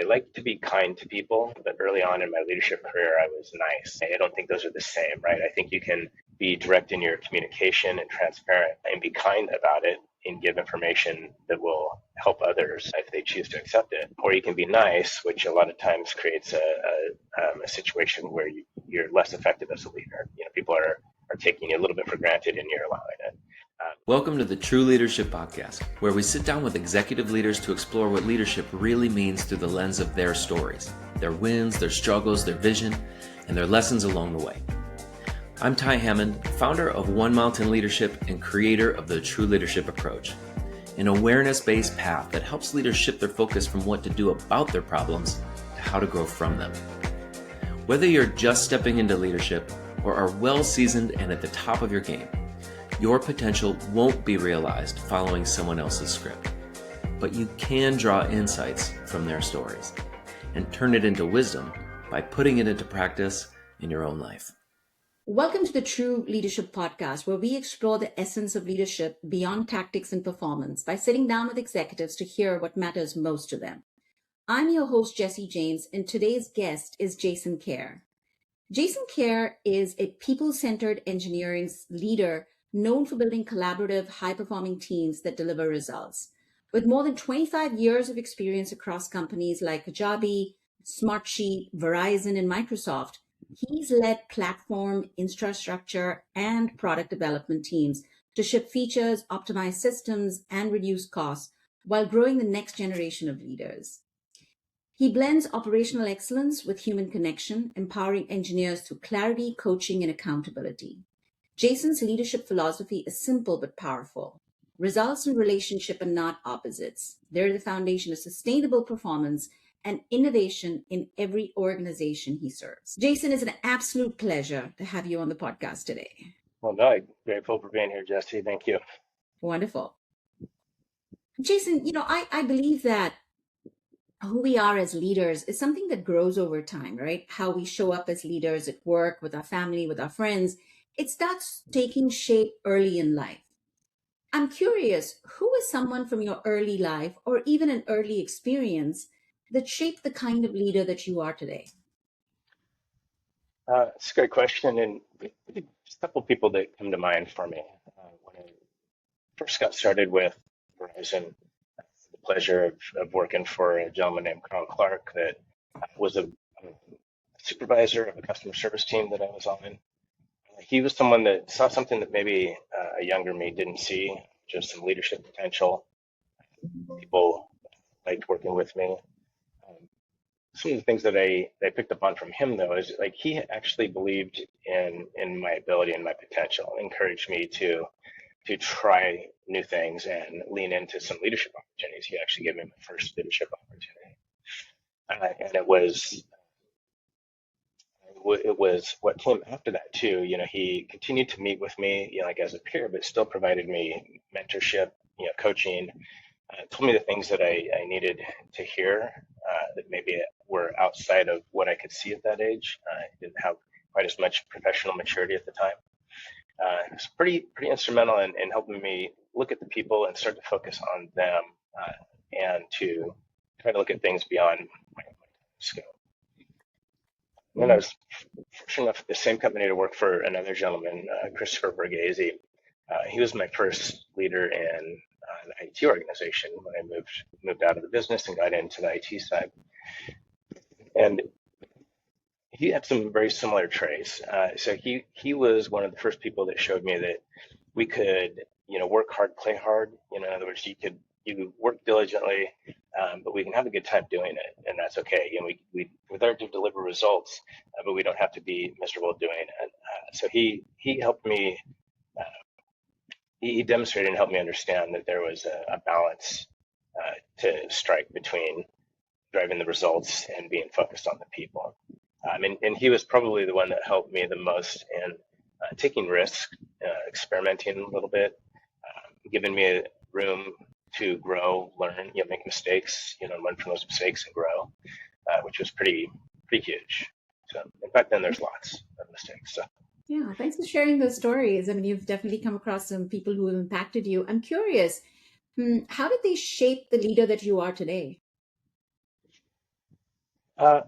I like to be kind to people, but early on in my leadership career, I was nice. I don't think those are the same, right? I think you can be direct in your communication and transparent and be kind about it and give information that will help others if they choose to accept it. Or you can be nice, which a lot of times creates a situation where you're less effective as a leader. People are taking you a little bit for granted and you're allowing it. Welcome to the True Leadership Podcast, where we sit down with executive leaders to explore what leadership really means through the lens of their stories, their wins, their struggles, their vision, and their lessons along the way. I'm Ty Hammond, founder of One Mountain Leadership and creator of the True Leadership Approach, an awareness-based path that helps leaders shift their focus from what to do about their problems to how to grow from them. Whether you're just stepping into leadership or are well-seasoned and at the top of your game, your potential won't be realized following someone else's script, but you can draw insights from their stories and turn it into wisdom by putting it into practice in your own life. Welcome to the True Leadership Podcast, where we explore the essence of leadership beyond tactics and performance by sitting down with executives to hear what matters most to them. I'm your host, Jessy James, and today's guest is Jason Kehr. Jason Kehr is a people-centered engineering leader known for building collaborative, high-performing teams that deliver results. With more than 25 years of experience across companies like Kajabi, Smartsheet, Verizon, and Microsoft, he's led platform, infrastructure, and product development teams to ship features, optimize systems, and reduce costs while growing the next generation of leaders. He blends operational excellence with human connection, empowering engineers through clarity, coaching, and accountability. Jason's leadership philosophy is simple but powerful. Results and relationship are not opposites. They're the foundation of sustainable performance and innovation in every organization he serves. Jason, it's an absolute pleasure to have you on the podcast today. Well, no, I'm grateful for being here, Jessy. Thank you. Wonderful. Jason, I believe that who we are as leaders is something that grows over time, right? How we show up as leaders at work, with our family, with our friends. It starts taking shape early in life. I'm curious, who is someone from your early life or even an early experience that shaped the kind of leader that you are today? It's a great question. And just a couple of people that come to mind for me. When I first got started with Verizon, I had the pleasure of working for a gentleman named Carl Clark that was a supervisor of a customer service team that I was on. He was someone that saw something that maybe a younger me didn't see, just some leadership potential. People liked working with me. Some of the things that I picked up on from him, though, is like he actually believed in my ability and my potential, encouraged me to try new things and lean into some leadership opportunities. He actually gave me my first leadership opportunity, and it was what came after that too. He continued to meet with me, like as a peer, but still provided me mentorship, coaching. Told me the things that I needed to hear that maybe were outside of what I could see at that age. I didn't have quite as much professional maturity at the time. It was pretty instrumental in helping me look at the people and start to focus on them and to try to look at things beyond my scope. And then I was fortunate enough at the same company to work for another gentleman, Christopher Borghese. He was my first leader in the IT organization when I moved out of the business and got into the IT side. And he had some very similar traits. So he was one of the first people that showed me that we could, work hard, play hard. In other words, you work diligently, but we can have a good time doing it, and that's okay. We're there to deliver results, but we don't have to be miserable doing it. So he helped me. He demonstrated and helped me understand that there was a balance to strike between driving the results and being focused on the people. And he was probably the one that helped me the most in taking risks, experimenting a little bit, giving me room to grow, learn, make mistakes, learn from those mistakes and grow, which was pretty huge. So, in fact, then there's lots of mistakes. So. Yeah, thanks for sharing those stories. I mean, you've definitely come across some people who have impacted you. I'm curious, how did they shape the leader that you are today? Uh,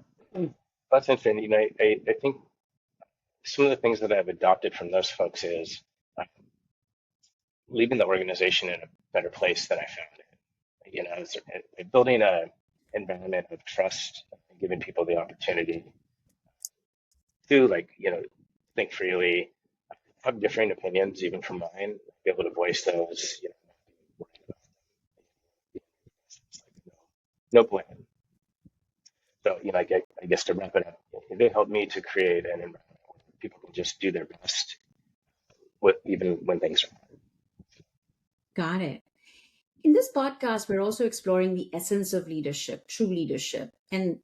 that's interesting. I think some of the things that I've adopted from those folks is uh, leaving the organization in a better place than I found it. Building a environment of trust, and giving people the opportunity to think freely, have differing opinions even from mine, be able to voice those. No blame. So I guess to wrap it up, they helped me to create an environment where people can just do their best, even when things are hard. Got it. In this podcast, we're also exploring the essence of leadership, true leadership. And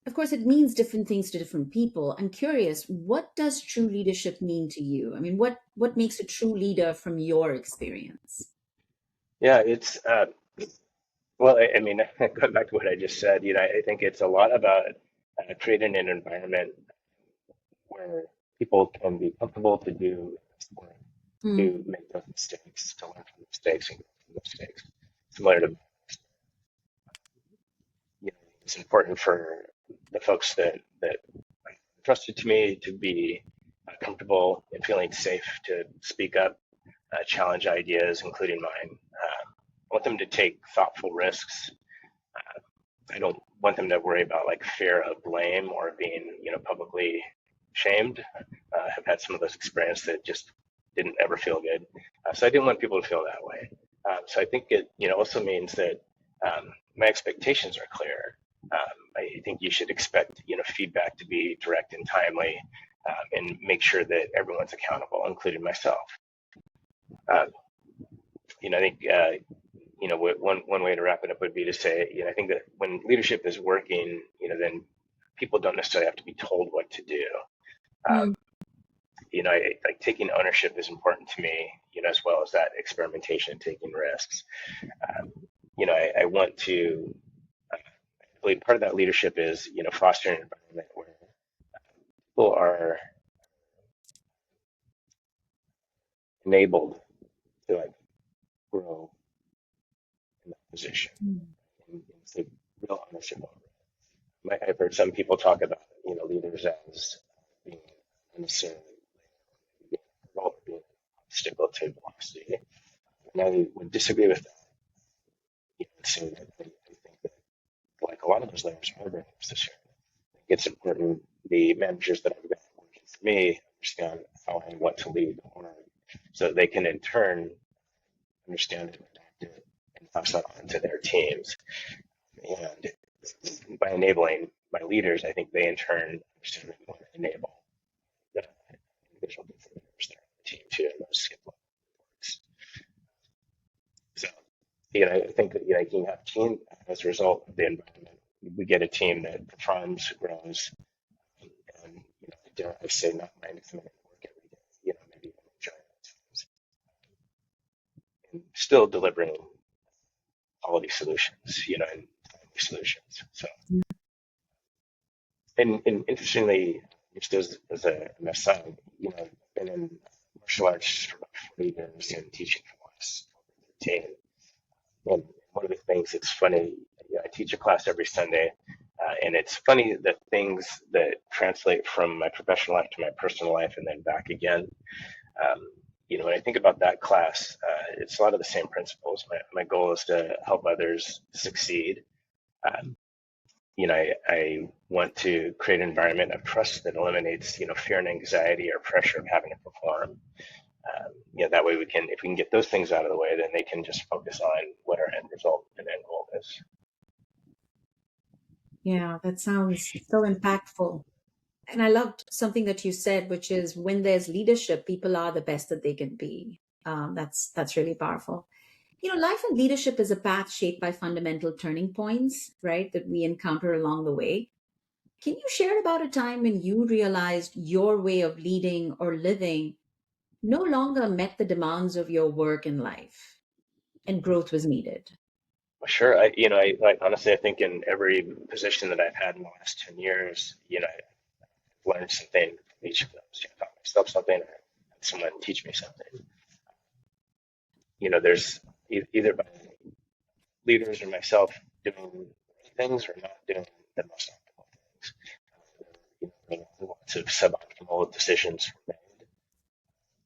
of course, it means different things to different people. I'm curious, what does true leadership mean to you? I mean, what makes a true leader from your experience? Yeah, it's well, I mean, going back to what I just said, I think it's a lot about creating an environment where people can be comfortable to do work, Mm, to make those mistakes, to learn from mistakes and grow from mistakes. Similar to, it's important for the folks that trusted to me to be comfortable and feeling safe to speak up, challenge ideas, including mine. I want them to take thoughtful risks. I don't want them to worry about like fear of blame or being, publicly shamed. I've had some of those experiences that just didn't ever feel good. So I didn't want people to feel that way. So I think it, also means that my expectations are clear. I think you should expect, feedback to be direct and timely, and make sure that everyone's accountable, including myself. Um, I think one way to wrap it up would be to say, I think that when leadership is working, then people don't necessarily have to be told what to do. Um, mm, like taking ownership is important to me, as well as that experimentation, taking risks. Um, I want to, I believe part of that leadership is, fostering an environment where people are enabled to like grow in that position mm. and take real ownership over it. I've heard some people talk about, leaders as being unnecessarily being a role, being an obstacle to velocity. And I would disagree with that. So I think that like a lot of those layers are very necessary. I think it's important the managers that I've got working for me understand how I want to lead the org, so that they can in turn understand and adapt it and pass that on to their teams. And by enabling my leaders, I think they in turn understand and want to enable the individual contributors that are on the team too, and those skip levels. So, I think that you can have team as a result of the environment. We get a team that performs, grows, and dare I say, not mind if I'm in work every day. Maybe even enjoy it at times, and still delivering quality solutions. And timely solutions. So, and interestingly, just as an aside, I've been in martial arts for about 40 years and teaching for the last 13. And one of the things that's funny, I teach a class every Sunday, and it's funny the things that translate from my professional life to my personal life and then back again. Um, when I think about that class, it's a lot of the same principles. My goal is to help others succeed. Um, I want to create an environment of trust that eliminates, fear and anxiety or pressure of having to perform. That way if we can get those things out of the way, then they can just focus on what our end result and end goal is. Yeah, that sounds so impactful. And I loved something that you said, which is when there's leadership, people are the best that they can be. That's really powerful. Life and leadership is a path shaped by fundamental turning points, right, that we encounter along the way. Can you share about a time when you realized your way of leading or living no longer met the demands of your work and life and growth was needed? Sure. I honestly, I think in every position that I've had in the last 10 years, I've learned something from each of those. I taught myself something, or had someone teach me something. There's either by leaders or myself doing things or not doing the most optimal lots of suboptimal decisions were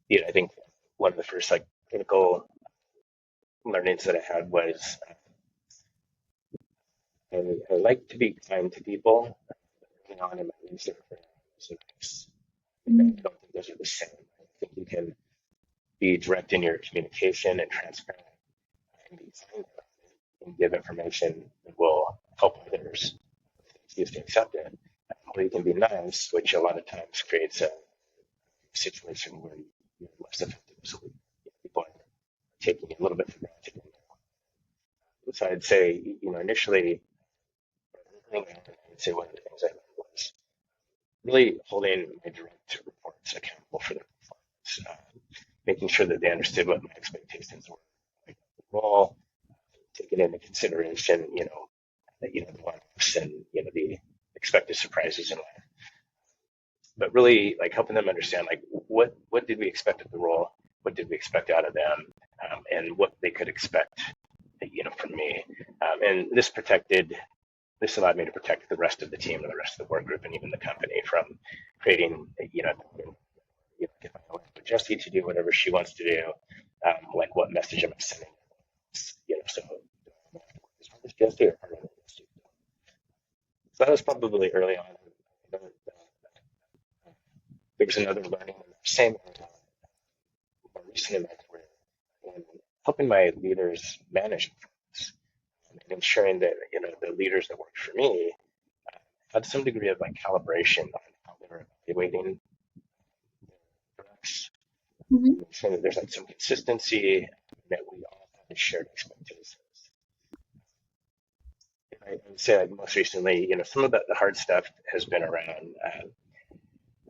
made. I think one of the first like critical learnings that I had was I like to be kind to people. Early on in my leadership career, so I don't think those are the same. I think you can be direct in your communication and transparent and be kind and give information that will help others choose to accept it. Or you can be nice, which a lot of times creates a situation where you're less effective. So people are taking it a little bit for granted. So I'd say, initially, I would say one of the things I learned was really holding my direct reports accountable for their performance, making sure that they understood what my expectations were, like the role, taking into consideration, the one-offs and the expected surprises in life, but really like helping them understand like what did we expect of the role, what did we expect out of them, and what they could expect, from me, and this allowed me to protect the rest of the team and the rest of the work group and even the company from creating, if I want Jessy to do whatever she wants to do, like what message am I sending? So is Jessy or part of it? So that was probably early on. There was another learning in the same area, more recent in my career, in helping my leaders manage performance and ensuring that the leaders that worked for me had some degree of like calibration on how they were evaluating their products, Mhm. ensuring that there's like some consistency, and that we all have shared expectations. And I would say like most recently, some of the hard stuff has been around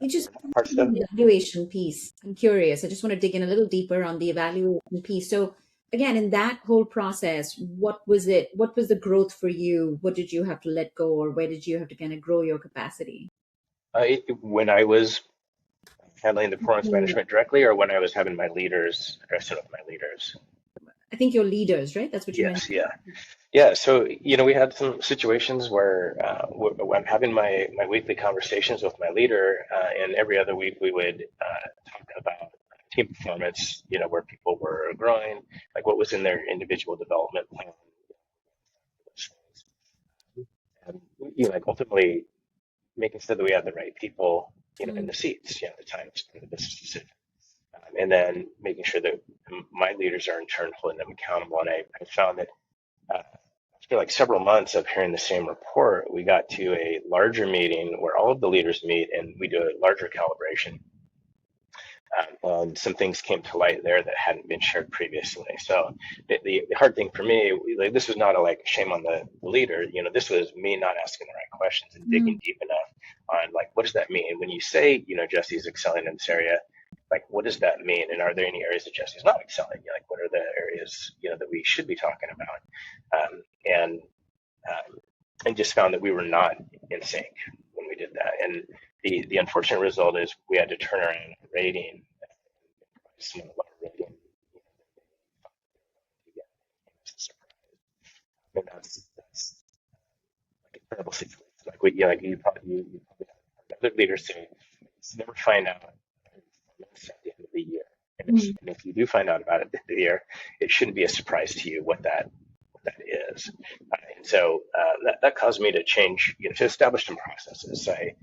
You just hard stuff. the evaluation piece. I'm curious. I just want to dig in a little deeper on the evaluation piece. So again, in that whole process, what was it? What was the growth for you? What did you have to let go, or where did you have to kind of grow your capacity? When I was handling the performance Mm. management directly, or when I was having my leaders address it with my leaders. I think your leaders, right? That's what you Yes, mentioned. yeah. Yeah, so we had some situations where I'm having my weekly conversations with my leader, and every other week we would talk about team performance. Where people were growing, like what was in their individual development plan, and like ultimately making sure that we had the right people, in Mm. the seats, the times for the business decision, and then making sure that my leaders are in turn holding them accountable. And I found that. After like several months of hearing the same report, we got to a larger meeting where all of the leaders meet and we do a larger calibration. And some things came to light there that hadn't been shared previously. So the hard thing for me, like, this was not a like shame on the leader. This was me not asking the right questions and Mm. digging deep enough on like, what does that mean? When you say, Jesse's excelling in this area, like, what does that mean? And are there any areas that Jesse's not excelling? Like, what are the areas, that we should be talking about? And just found that we were not in sync when we did that. And the unfortunate result is we had to turn around a rating, some of our rating, and that's like a terrible situation. Like like you probably have other leaders say, never find out at the end of the year. Mm. And if you do find out about it at the end of the year, it shouldn't be a surprise to you what that is. And so that caused me to change, to establish some processes. I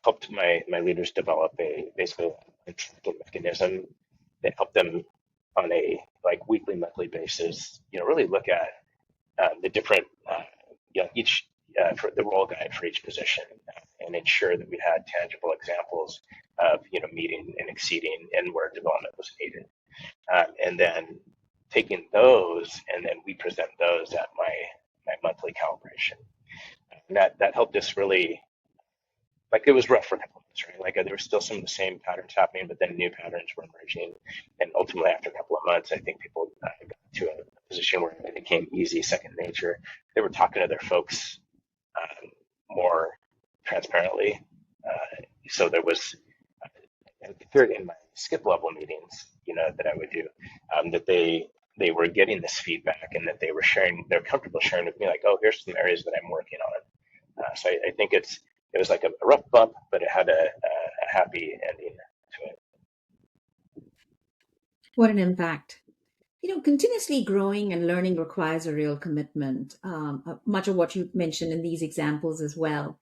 helped my leaders develop basically a tracking mechanism that helped them on a like weekly, monthly basis, really look at the different, each for the role guide for each position, and ensure that we had tangible examples of, meeting and exceeding and where development was needed. And then taking those, and then we present those at my monthly calibration. And that helped us really, like, it was rough for a couple of months, right? Like there were still some of the same patterns happening, but then new patterns were emerging. And ultimately, after a couple of months, I think people got to a position where it became easy, second nature. They were talking to their folks more transparently. So there was, in my skip level meetings, that I would do, that they were getting this feedback and that they were sharing, they're comfortable sharing with me, like, oh, here's some areas that I'm working on. So I think it's it was like a rough bump, but it had a happy ending to it. What an impact. Continuously growing and learning requires a real commitment, much of what you mentioned in these examples as well.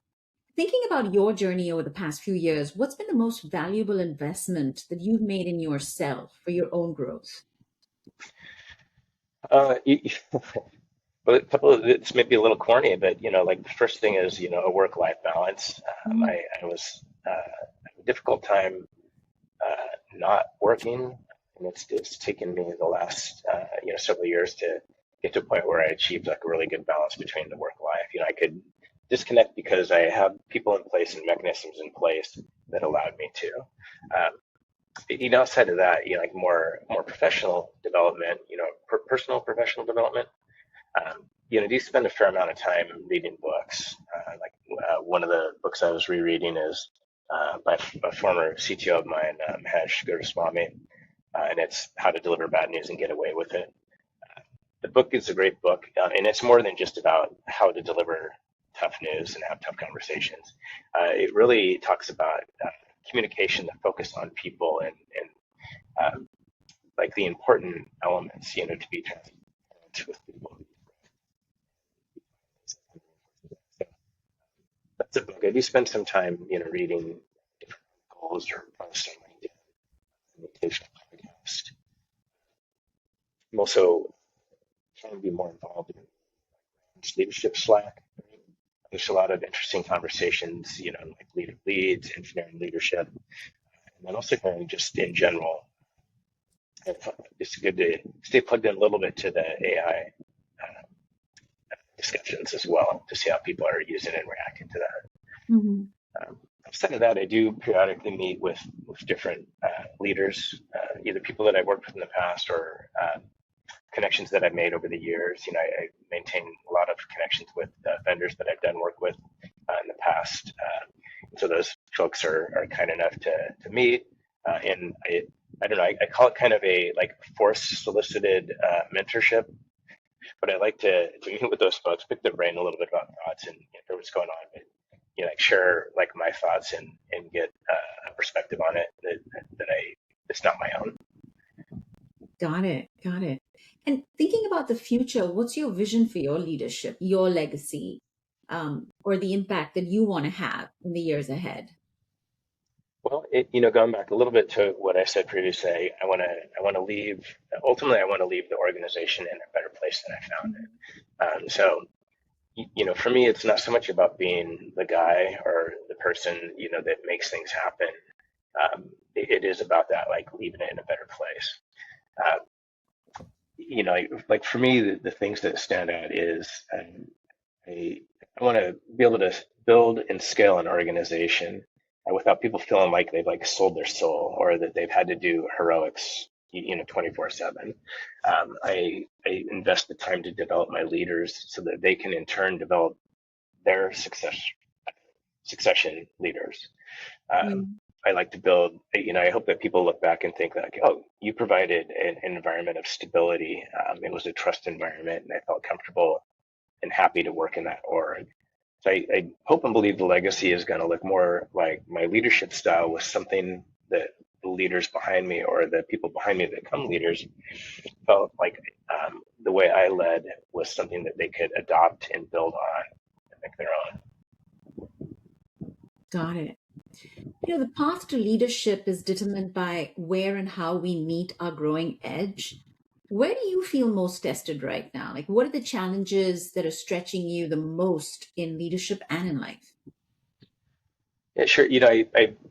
Thinking about your journey over the past few years, what's been the most valuable investment that you've made in yourself for your own growth? You, Well, a couple of it's maybe a little corny, but like the first thing is a work-life balance. Mm. I was having a difficult time not working, and it's taken me the last several years to get to a point where I achieved like a really good balance between the work life. I could disconnect because I have people in place and mechanisms in place that allowed me to. Outside of that, like more professional development, personal professional development. Do you spend a fair amount of time reading books? One of the books I was rereading is by a former CTO of mine, Mahesh Guruswamy, and it's How to Deliver Bad News and Get Away with It. The book is a great book, and it's more than just about how to deliver tough news and have tough conversations. It really talks about communication, the focus on people, and like the important elements, to be transparent with people. That's a book. I do spend some time, reading different articles or posts on LinkedIn, an occasional podcast. I'm also trying to be more involved in leadership Slack. There's a lot of interesting conversations, like leader leads, engineering leadership, and then also kind of just in general. It's good to stay plugged in a little bit to the AI discussions as well to see how people are using it and reacting to that. Mhm. Outside of that, I do periodically meet with different leaders, either people that I've worked with in the past or connections that I've made over the years. I maintain a lot of connections with vendors that I've done work with in the past. So those folks are kind enough to meet. And I don't know, I call it kind of a like force solicited mentorship. But I like to meet with those folks, pick their brain a little bit about thoughts and hear what's going on, but like share like my thoughts and get a perspective on it that it's not my own. Got it. Got it. And thinking about the future, what's your vision for your leadership, your legacy, or the impact that you want to have in the years ahead? Well, going back a little bit to what I said previously, I want to leave. Ultimately, I want to leave the organization in a better place than I found Mhm. it. So, for me, it's not so much about being the guy or the person, that makes things happen. It is about that, like leaving it in a better place. Uh, like for me, the things that stand out is I, I want to be able to build and scale an organization without people feeling like they've like sold their soul or that they've had to do heroics, 24/7. I invest the time to develop my leaders so that they can in turn develop their succession leaders. Um, Mm. I like to build, I hope that people look back and think like, oh, you provided an environment of stability. It was a trust environment and I felt comfortable and happy to work in that org. So I hope and believe the legacy is going to look more like my leadership style was something that the leaders behind me or the people behind me that become leaders felt like the way I led was something that they could adopt and build on and make their own. Got it. The path to leadership is determined by where and how we meet our growing edge. Where do you feel most tested right now? Like, what are the challenges that are stretching you the most in leadership and in life? Yeah, sure.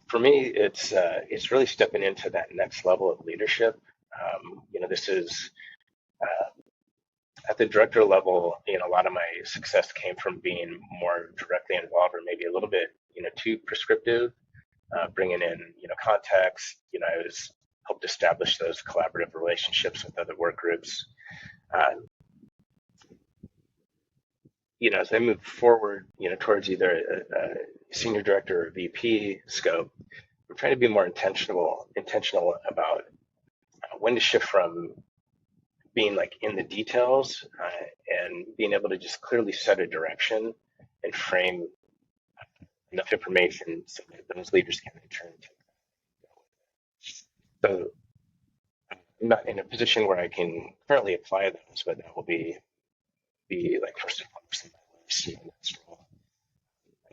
For me, it's really stepping into that next level of leadership. This is at the director level. A lot of my success came from being more directly involved, or maybe a little bit, too prescriptive, bringing in, context. I was helped establish those collaborative relationships with other work groups. Uh, as I move forward, towards either a senior director or VP scope, I'm trying to be more intentional about when to shift from being like in the details and being able to just clearly set a direction and frame enough information so that those leaders can return to. So I'm not in a position where I can currently apply those, but that will be like first and foremost in my list, in this role.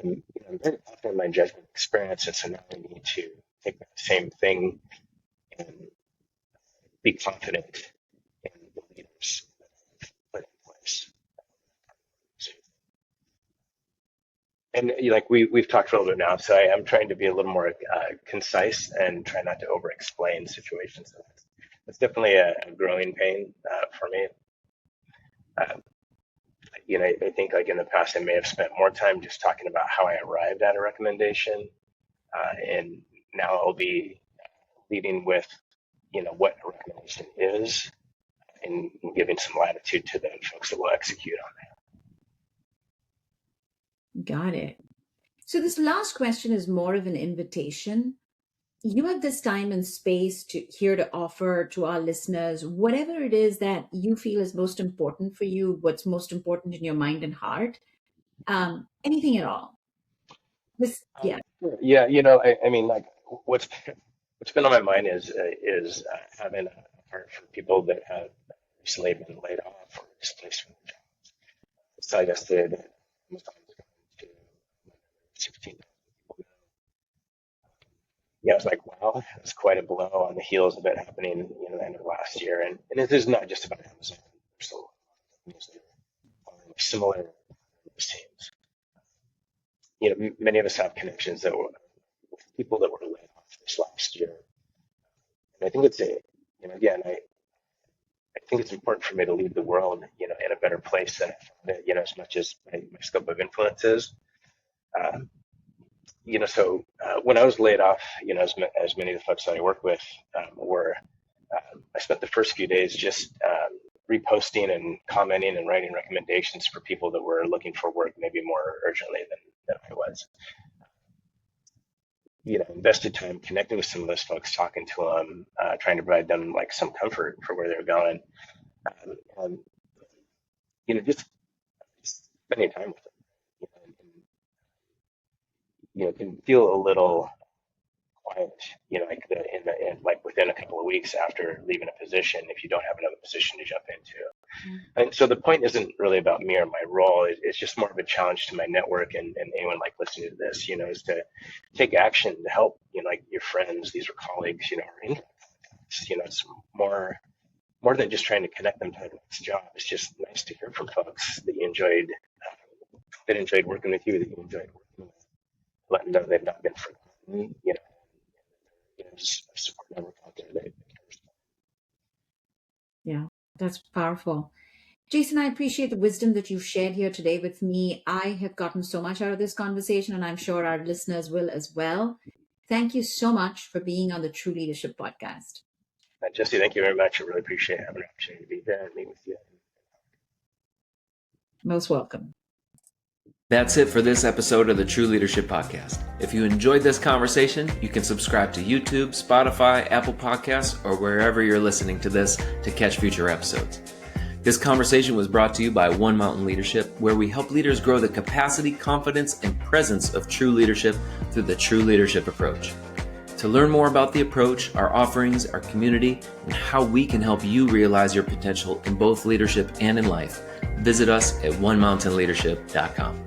I'm very confident in my judgment experience, and so now I need to take that same thing and be confident in the leaders that I've put in place. And like we've talked for a little bit now, so I am trying to be a little more concise and try not to over-explain situations. So that's definitely a growing pain for me. I think like in the past, I may have spent more time just talking about how I arrived at a recommendation, and now I'll be leading with, what a recommendation is, and giving some latitude to the folks that will execute on that. Got it. So this last question is more of an invitation. You have this time and space here to offer to our listeners whatever it is that you feel is most important for you, what's most important in your mind and heart, anything at all. Yeah. I mean, like what's been on my mind is having a heart for people that have recently been laid off or displaced from their jobs. So I guess the most time is going to 16 people now. It's like, wow, it's quite a blow on the heels of it happening, the end of last year. And it is not just about Amazon. There's a lot of companies that are following similar themes. Many of us have connections that were with people that were laid off this last year. And I think it's again, I think it's important for me to leave the world, in a better place than I found it, as much as my scope of influence is. So when I was laid off, as many of the folks that I work with were, I spent the first few days just reposting and commenting and writing recommendations for people that were looking for work maybe more urgently than I was. Invested time connecting with some of those folks, talking to them, trying to provide them like some comfort for where they're going. Just spending time with them. Can feel a little quiet, like within a couple of weeks after leaving a position, if you don't have another position to jump into. Mm-hmm. And so the point isn't really about me or my role. It's just more of a challenge to my network and anyone like listening to this, is to take action to help, like your friends, these are colleagues, or indirect contacts. It's more than just trying to connect them to the next job. It's just nice to hear from folks that you enjoyed working with you, that you enjoyed working with. Let them know they've not been forgotten, just a support network out there. Yeah, that's powerful. Jason, I appreciate the wisdom that you've shared here today with me. I have gotten so much out of this conversation, and I'm sure our listeners will as well. Thank you so much for being on the True Leadership Podcast. Jessy, thank you very much. I really appreciate having an opportunity to be there and meet with you. Most welcome. That's it for this episode of the True Leadership Podcast. If you enjoyed this conversation, you can subscribe to YouTube, Spotify, Apple Podcasts, or wherever you're listening to this to catch future episodes. This conversation was brought to you by One Mountain Leadership, where we help leaders grow the capacity, confidence, and presence of true leadership through the True Leadership approach. To learn more about the approach, our offerings, our community, and how we can help you realize your potential in both leadership and in life, visit us at onemountainleadership.com.